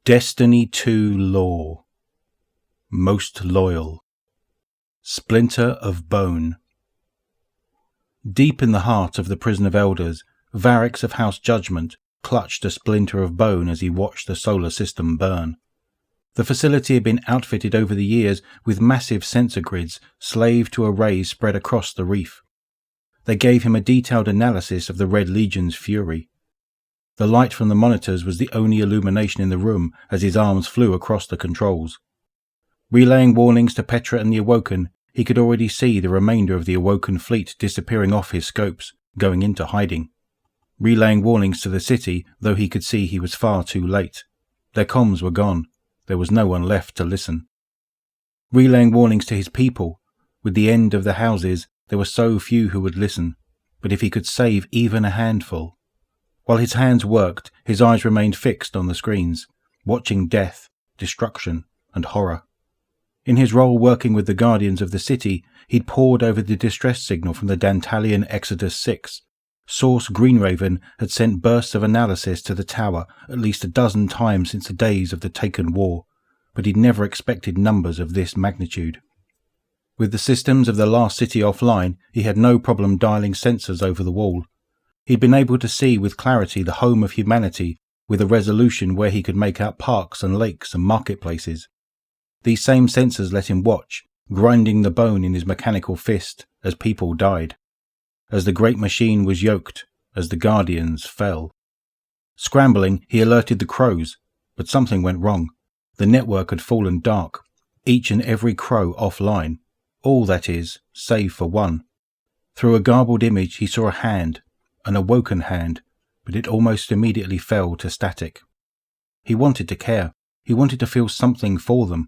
Destiny 2 Law. Most Loyal. Splinter of Bone. Deep in the heart of the prison of elders, Variks of House Judgment clutched a splinter of bone as he watched the solar system burn. The facility had been outfitted over the years with massive sensor grids slaved to arrays spread across the reef. They gave him a detailed analysis of the Red Legion's fury. The light from the monitors was the only illumination in the room as his arms flew across the controls. Relaying warnings to Petra and the Awoken, he could already see the remainder of the Awoken fleet disappearing off his scopes, going into hiding. Relaying warnings to the city, though he could see he was far too late. Their comms were gone. There was no one left to listen. Relaying warnings to his people. With the end of the houses, there were so few who would listen. But if he could save even a handful... While his hands worked, his eyes remained fixed on the screens, watching death, destruction, and horror. In his role working with the Guardians of the City, he'd pored over the distress signal from the Dantalian Exodus 6. Source Greenraven had sent bursts of analysis to the tower at least a dozen times since the days of the Taken War, but he'd never expected numbers of this magnitude. With the systems of the last city offline, he had no problem dialing sensors over the wall. He'd been able to see with clarity the home of humanity with a resolution where he could make out parks and lakes and marketplaces. These same sensors let him watch, grinding the bone in his mechanical fist, as people died. As the great machine was yoked, as the Guardians fell. Scrambling, he alerted the crows, but something went wrong. The network had fallen dark, each and every crow offline. All, that is, save for one. Through a garbled image he saw a hand, an awoken hand, but it almost immediately fell to static. He wanted to care. He wanted to feel something for them.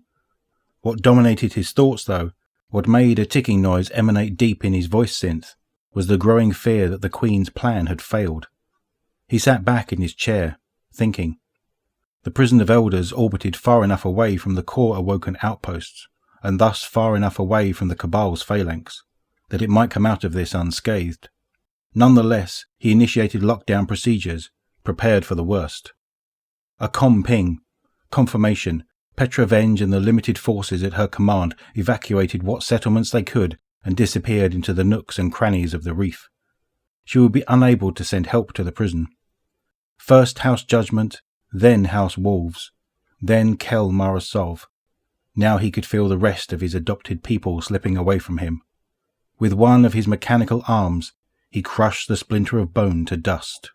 What dominated his thoughts, though, what made a ticking noise emanate deep in his voice synth, was the growing fear that the Queen's plan had failed. He sat back in his chair, thinking. The prison of elders orbited far enough away from the core awoken outposts, and thus far enough away from the Cabal's phalanx, that it might come out of this unscathed. Nonetheless, he initiated lockdown procedures, prepared for the worst. A comm ping. Confirmation. Petra Venge and the limited forces at her command evacuated what settlements they could and disappeared into the nooks and crannies of the reef. She would be unable to send help to the prison. First House Judgment, then House Wolves, then Kel Marasov. Now he could feel the rest of his adopted people slipping away from him. With one of his mechanical arms, he crushed the splinter of bone to dust.